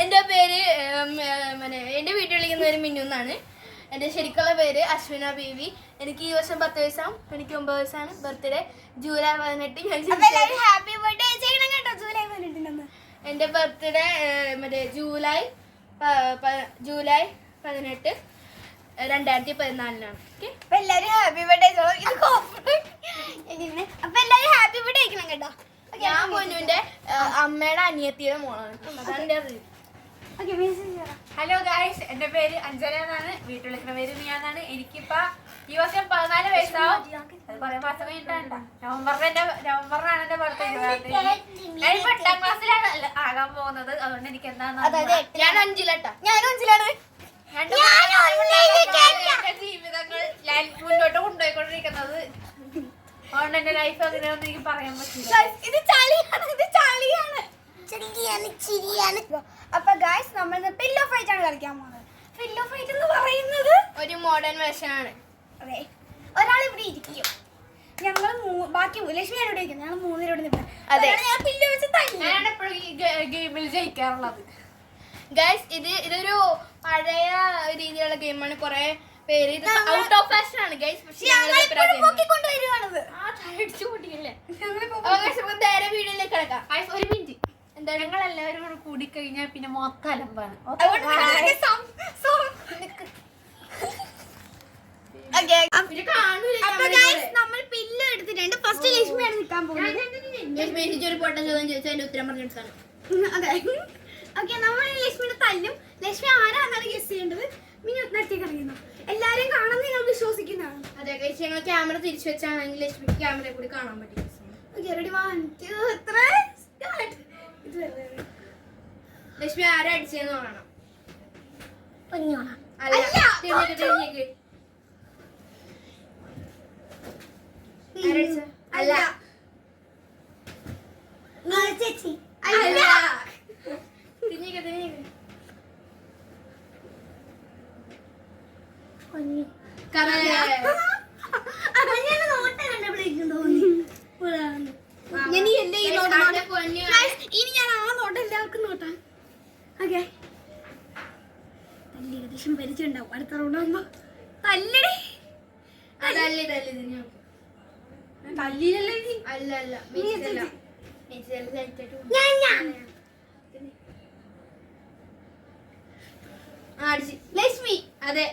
എൻ്റെ പേര് എൻ്റെ വീട്ടിൽ വിളിക്കുന്ന പേര് മിന്നു എന്നാണ്. എൻ്റെ ശരിക്കുള്ള പേര് അശ്വിന ബേബി. എനിക്ക് ഈ വർഷം 10 വയസ്സാവും. എനിക്ക് 9 വയസ്സാണ്. Birthday July 18. ഹാപ്പി ബർത്ത്ഡേ ചെയ്യണം കേട്ടോ. ജൂലൈ 18. എൻ്റെ ബർത്ത്ഡേ ജൂലൈ 18 2014. അപ്പൊ എല്ലാരും ഹാപ്പി ബർത്ത്ഡേ. അപ്പൊ എല്ലാരും ഹാപ്പി ബർത്ത്ഡേ കഴിക്കണം കേട്ടോ. ഞാൻ പൊന്നുവിന്റെ അമ്മയുടെ അനിയത്തിയുടെ മോളാണ്. അതാണ് എൻ്റെ അറിവ്. ഹലോ ഗായ്സ്, എന്റെ പേര് അഞ്ജന എന്നാണ്. വീട്ടിൽ വിളിക്കുന്ന പേര് മിയ എന്നാണ്. എനിക്കിപ്പോ ഈ വർഷം 14 വയസ്സാവും. അത് കുറെ മാസം കഴിഞ്ഞിട്ടാണ്. നവംബറിനാണ് എന്റെ ബർത്ത്ഡേ. ഞാനിപ്പോ 8ാം ക്ലാസ്സിലാണ് ആകാൻ പോകുന്നത്. അതുകൊണ്ട് എനിക്ക് എന്താണെന്ന് ഞാൻ 5-ലാട്ടാ. ഞാനും 5-ലാണ്. ജീവിതങ്ങൾ ഞാൻ മുന്നോട്ട് കൊണ്ടുപോയിക്കൊണ്ടിരിക്കുന്നത്. അതുകൊണ്ട് എന്റെ ലൈഫ് അങ്ങനെയൊന്നും എനിക്ക് പറയാൻ പറ്റില്ല. ഇത് ചളിയാണ്. അപ്പൊ ഗായ്സ് നമ്മൾ പില്ലോ ഫൈറ്റ് ആണ് കളിക്കാൻ പോകുന്നത്. പില്ലോ ഫൈറ്റ് എന്ന് പറയുന്നത് ഒരു മോഡേൺ വേർഷൻ ആണ്. അതെ, ഒരാൾ ഇവിടെ ഇരിക്കും. ഞങ്ങൾ ബാക്കി ലക്ഷ്മി ഇവിടെ ഇരിക്കും. ഞങ്ങൾ 3 പേരോട് ഞാൻ പില്ലോ വെച്ച് തല്ലി. ഞാനാണ് എപ്പോഴും ഈ ഗെയിമിൽ ജയിക്കാറുള്ളത്. ഗൈസ് ഇതൊരു പഴയ രീതിയിലുള്ള ഗെയിമാണ്. കുറെ പേര് ഇത് ഔട്ട് ഓഫ് ഫാഷൻ ആണ് ഗൈസ്. പക്ഷെ നേരെ വീഡിയോയിലേക്ക് കിടക്കാം. ഒരു മിനിറ്റ്, എന്താ ഞങ്ങളെല്ലാവരും കൂടെ കൂടി കഴിഞ്ഞാൽ പിന്നെ മൊത്തം അലമ്പാണ്. നമ്മൾ പില്ലോ എടുത്തിട്ടുണ്ട്. ഫസ്റ്റ് ലക്ഷ്മിയാണ് നിൽക്കാൻ പോകുന്നത്. ഒരു പൊട്ട ചോദ്യം ചോദിച്ചാൽ അതിന്റെ ഉത്തരം പറഞ്ഞെടുത്താണ്. അതെ, ഓക്കെ. നമ്മൾ ലക്ഷ്മിയുടെ തല്ലും. ലക്ഷ്മി ആരാന്നാണ് ഗസ് ചെയ്യേണ്ടത്. മിനി ഉത്തരത്തേക്ക് അറിയുന്നു. എല്ലാരും കാണാൻ നിങ്ങൾ വിശ്വസിക്കുന്നതാണ്. അതെ ഗൈസ്, ഞങ്ങൾ ക്യാമറ തിരിച്ചു വെച്ചാണെങ്കിൽ ലക്ഷ്മിക്ക് ക്യാമറ കൂടി കാണാൻ പറ്റും. ലക്ഷ്മി ആരാ അടിച്ചെന്ന് പറയണം. അല്ല, ചേച്ചി ഇനി ഞാൻ ആ നോട്ടം എല്ലാവർക്കും നോട്ടാം. ഓക്കെ, തല്ലി ഏകദേശം പരിചയമുണ്ടാവും. അടുത്ത റൗണ്ട് ആകുമ്പോ തല്ലടി. ലക്ഷ്മി. അതെ,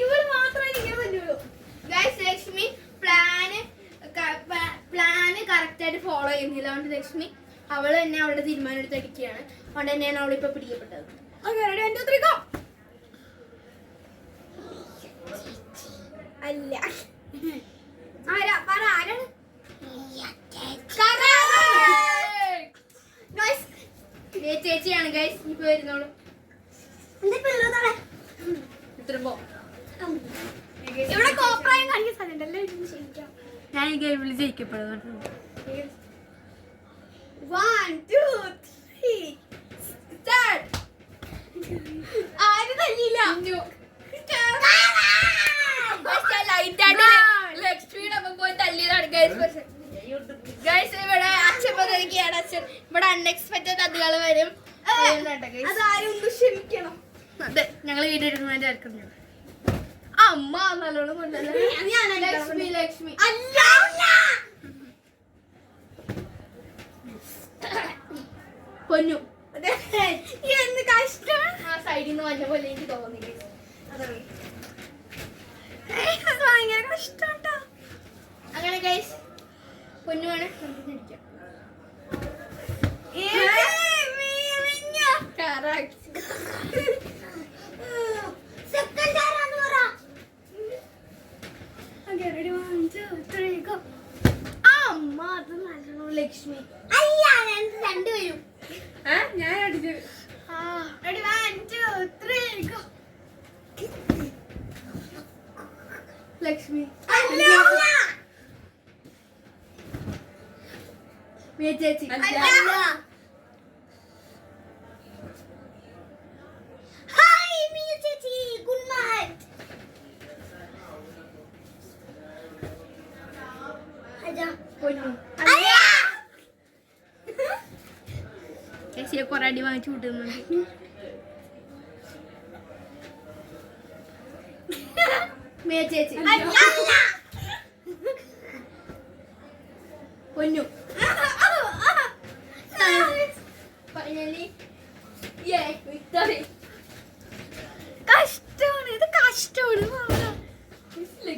ഇവൾ മാത്രമേ ഇങ്ങനെ തല്ലുള്ളൂ. ലക്ഷ്മി പ്ലാന് കറക്റ്റ് ആയിട്ട് ഫോളോ ചെയ്യുന്നില്ല. അതുകൊണ്ട് ലക്ഷ്മി അവള് തന്നെ അവളുടെ തീരുമാനം എടുത്ത് അടിക്കുകയാണ്. അതുകൊണ്ട് തന്നെയാണ് അവളിപ്പോ പിടിക്കപ്പെട്ടത്. അല്ല, ആരാണ്? ചേച്ചിയാണ് ഗൈസ്. ഇപ്പൊ വരുന്നോളൂ. ഇവിടെ കോപ്രായം കാണിക്കാൻ സാധ്യതയുണ്ടല്ലോ. ശരിക്കും ഞാൻ ഈ ഗെയിമിൽ ജയിക്കപ്പെടുന്നുണ്ട്. 1 2 3 സ്റ്റാർട്ട്. ആരും തല്ലിയില്ല. ലക്ഷ്മിയുടെ അമ്മ പോയി തല്ലിയതാണ് ഗൈസ്. ഇവിടെ അച്ഛൻ പറയുകയാണ്. അച്ഛൻ ഇവിടെ അൺഎക്സ്പെക്ടഡ് അതികൾ വരും. അതാരും ക്ഷമിക്കണം. അതെ, ഞങ്ങൾ വീഡിയോ എടുക്കുന്നതിന്റെ ആർക്കും അമ്മ നല്ലോണം കൊണ്ടല്ലേ. ലക്ഷ്മി ലക്ഷ്മി പൊന്നു. എന്ത് കഷ്ടം. ആ സൈഡിൽ നിന്ന് വന്ന പോലെ എനിക്ക് തോന്നി. ഭയങ്കര കഷ്ടം. അങ്ങനെ ഗൈസ് പൊന്നുവാണ്. നമുക്ക് അമ്മ അത് നല്ലോണം ലക്ഷ്മി. അല്ല, രണ്ടുപേരും. ഞാൻ അടിച്ചു. Ready, 1 2 3 go. ലക്ഷ്മി ചേച്ചി. Hi, Mia ചേച്ചി. Good night. പൊന്നു. ചേച്ചിയെ കുറെ അടി വാങ്ങിച്ചു കൂട്ടുന്നുണ്ട്. ചേച്ചി പൊന്നു